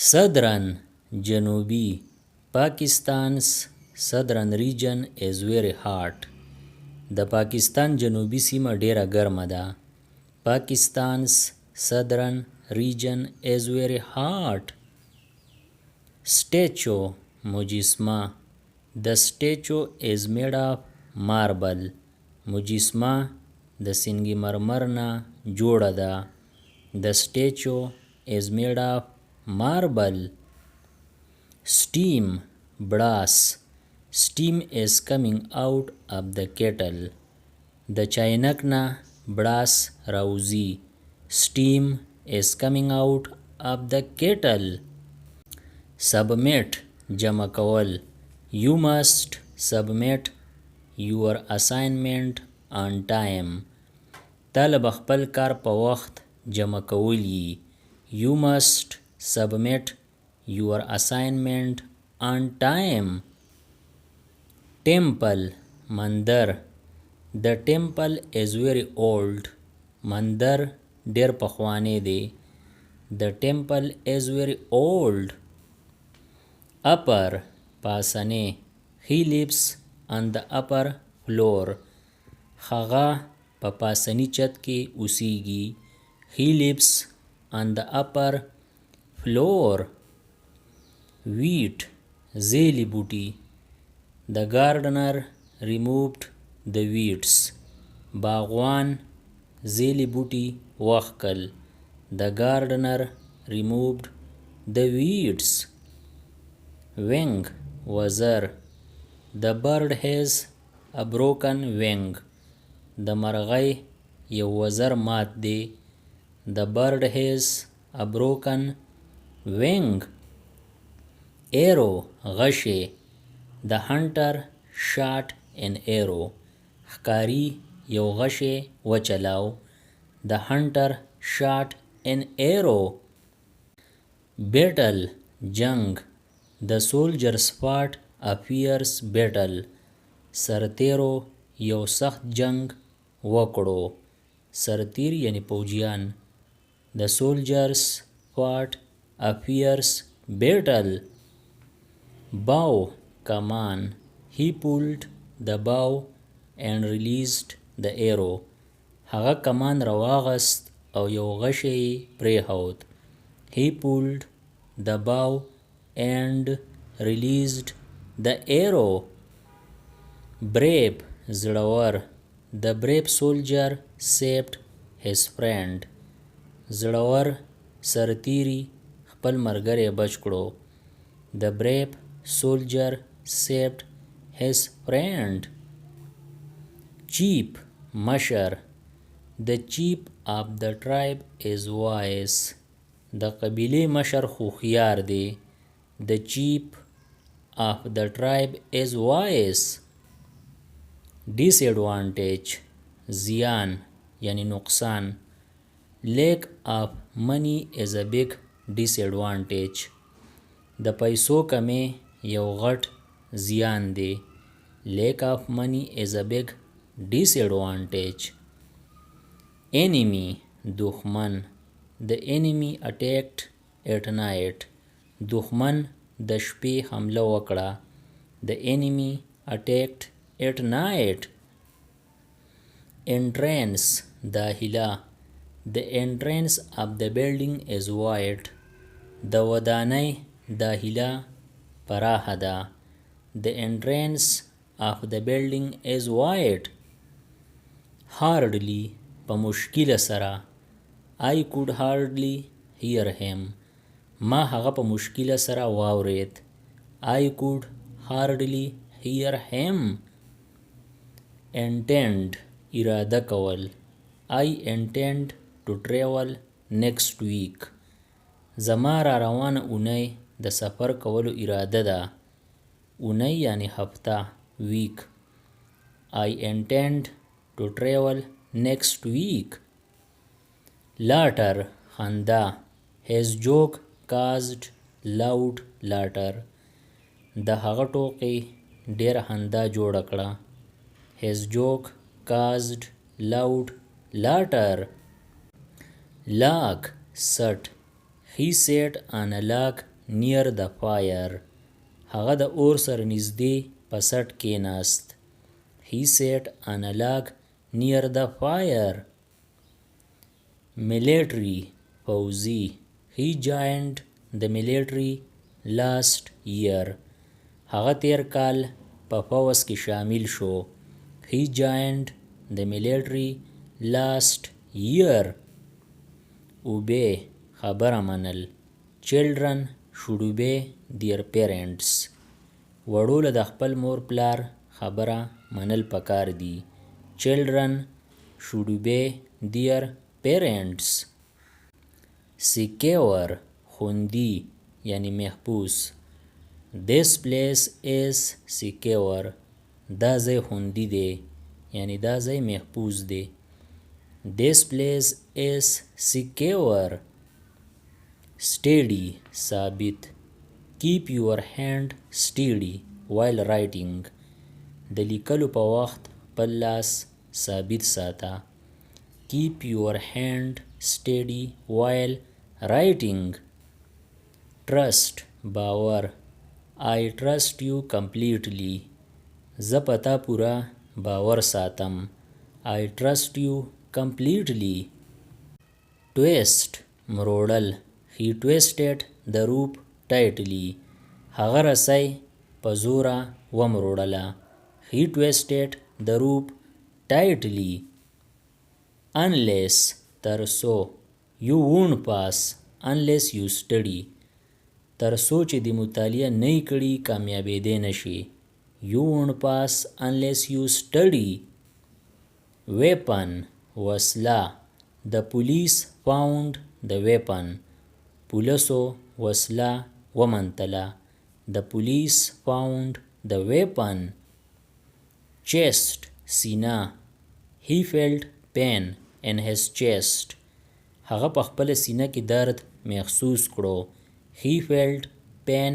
Southern جنوبي Pakistan's southern region is very hot. د پاکستان جنوبي سیمه ډیره ګرمه ده. Pakistan's southern region is very hot. Statue مجسمه. The statue is made of marble. مجسمه د سنگ مرمر نه جوړه ده. The statue is made of marble. Steam brass. Steam is coming out of the kettle. د چاینک نه brass راوزی. Steam is coming out of the kettle. Submit جمع کول. You must submit your assignment on time. طالب خپل کار په وخت جمع کولی. You must submit your assignment on time. Temple مندر. The temple is very old. مندر ډیر پخوانی دی. The temple is very old. Upper پاسنی. He lives on the upper floor. هغه په پاسنی چت کې اوسیږي. He lives on the upper floor. Wheat زیلی بوټي. The gardener removed the weeds. باغوان زیلی بوټي وخکل. The gardener removed the weeds. Wing وزر. The bird has a broken wing. د مرغۍ یو وزر مات دی. The bird has a broken wing. Arrow غشی. The hunter shot an arrow. ښکاری یو غشی وچلاو. The hunter shot an arrow. Battle جنگ. The soldiers fought a fierce battle. سرتیرو یو سخت جنگ وکړو. سرتیر یعنی پوجیان. The soldiers fought a fierce battle. Bow کمان. He pulled the bow and released the arrow. هغه کمان راواغست او یو غشی پریښود. He pulled the bow and released the arrow. Brave زړور. The brave soldier saved his friend. زړور سرتیری خپل مرګری بچ کړو. The brave soldier saved his friend. Chief مشر. The chief of the tribe is wise. د قبیلې مشر هوښیار دی. The chief of the tribe is wise. Disadvantage زیان یعنی نقصان. Lack of money is a big disadvantage. د پیسو کمی یو غټ زیان دی. Lack of money is a big disadvantage. Enemy دښمن. The enemy attacked at night. دښمن د شپې حمله وکړه. The enemy attacked at night. Entrance داخله. The entrance of the building is wide. د ودانۍ داخله پراخه ده. The entrance of the building is wide. Hardly په مشکل سره. I could hardly hear him. ما هغه په مشکل سره واورید. I could hardly hear him. Intend اراده کول. I intend to travel next week. زما را روانه اونۍ د سفر کولو اراده ده. اونۍ یعنی هفته. week. I intend to travel next week. Laughter خندا. His joke caused loud laughter. د هغه ټوکې ډیره خندا جوړه کړه. His joke caused loud laughter. Log سټ. He sat on a log near the fire. هغه د اور سره نږدې په سټ کېناست. He sat on a log near the fire. Military فوزي. He joined the military last year. هغه تیر کال په پوځ کې شامل شو. He joined the military last year. obey خبره منل. Children should obey their parents. وړو له د خپل مور پلار خبره منل پکار دي. Children should obey their parents. secure خوندي یعنی محفوظ. This place is secure. دا ځای خوندي دی یعنی دا ځای محفوظ دی. This place is secure. steady ثابت. keep your hand steady while writing. د لیکلو په وخت خپل لاس ثابت ساته. keep your hand steady while writing. trust باور. I trust you completely. زه پتا پورا باور ساتم. I trust you completely. twist مروړل. He twisted the rope tightly. هغه رسۍ په زوره ومروړله. He twisted the rope tightly. unless ترڅو. You won't pass unless you study. ترڅو چې د مطالعه نه کړي کامیابېدی نشي. You won't pass unless you study. weapon وسله. The police found the weapon. پولیسو وسله ومنتله. The police found the weapon. chest سینه. He felt pain in his chest. هغه په خپل سینه کې درد محسوس کړو. He felt pain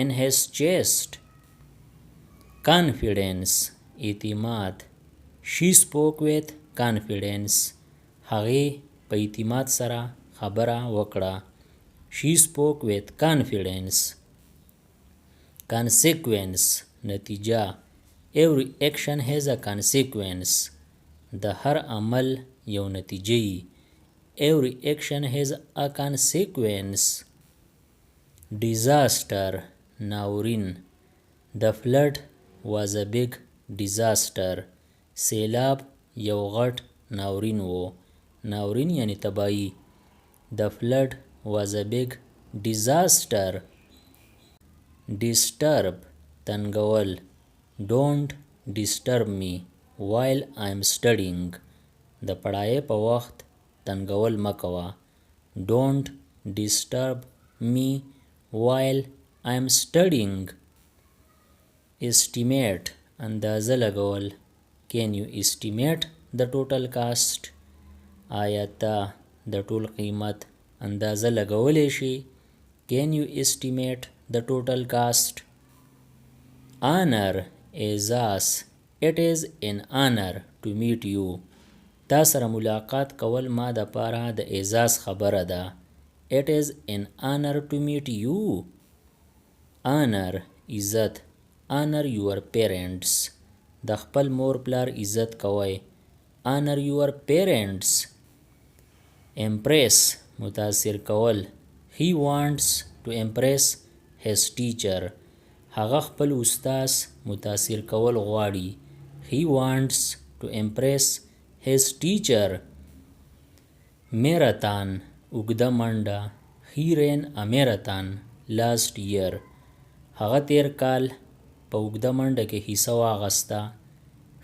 in his chest. confidence اعتماد. She spoke with confidence. هغې په اعتماد سره خبره وکړه. She spoke with confidence. consequence نتیجه. Every action has a consequence. د هر عمل یو نتیجه وي. Every action has a consequence. disaster ناورین. The flood was a big disaster. سیلاب یو غټ ناورین و. ناورین یعنی تباہی. The flood was a big disaster. disturb تنګول. Don't disturb me while I'm studying. د پړایې په وخت تنګول مکوه. Don't disturb me while I'm studying. estimate اندازه لګول. Can you estimate the total cost? آیا ته د ټول قیمت اندازه لګولی شي؟ Can you estimate the total cost? honor اعزاز. It is an honor to meet you. تا سره ملاقات کول ما د پاره د اعزاز خبره ده. It is an honor to meet you. honor عزت. honor your parents. د خپل مور پلار عزت کوئ. honor your parents. impress متاثر کول. He wants to impress his teacher. هغه خپل استاد متاثر کول غواړي. He wants to impress his teacher. marathon اوږده منډه. He ran a marathon last year. هغه تیر کال په اوږده منډه کې حصه واخیسته.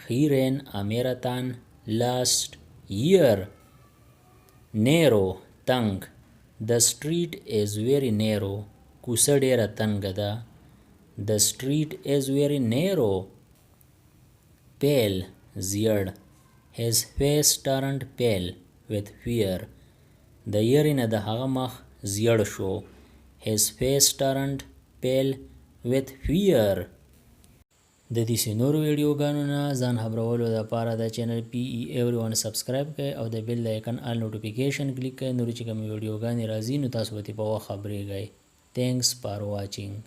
He ran a marathon last year. narrow تنګ. The street is very narrow. کوڅه ډیره تنګه ده. The street is very narrow. pale زیړ. His face turned pale with fear. د یری نه د هغه مخ زیړ شو. His face turned pale with fear. د دې نورو ویډیوګانو نه ځان خبرولو لپاره د چینل PE everyone سبسکرایب کړئ او د بیل د آیکن آل نوټیفیکیشن کلیک کړئ. نورې چې کومې ویډیوګانې راځي نو تاسو به ترې په وخت خبرېږئ. Thanks for watching.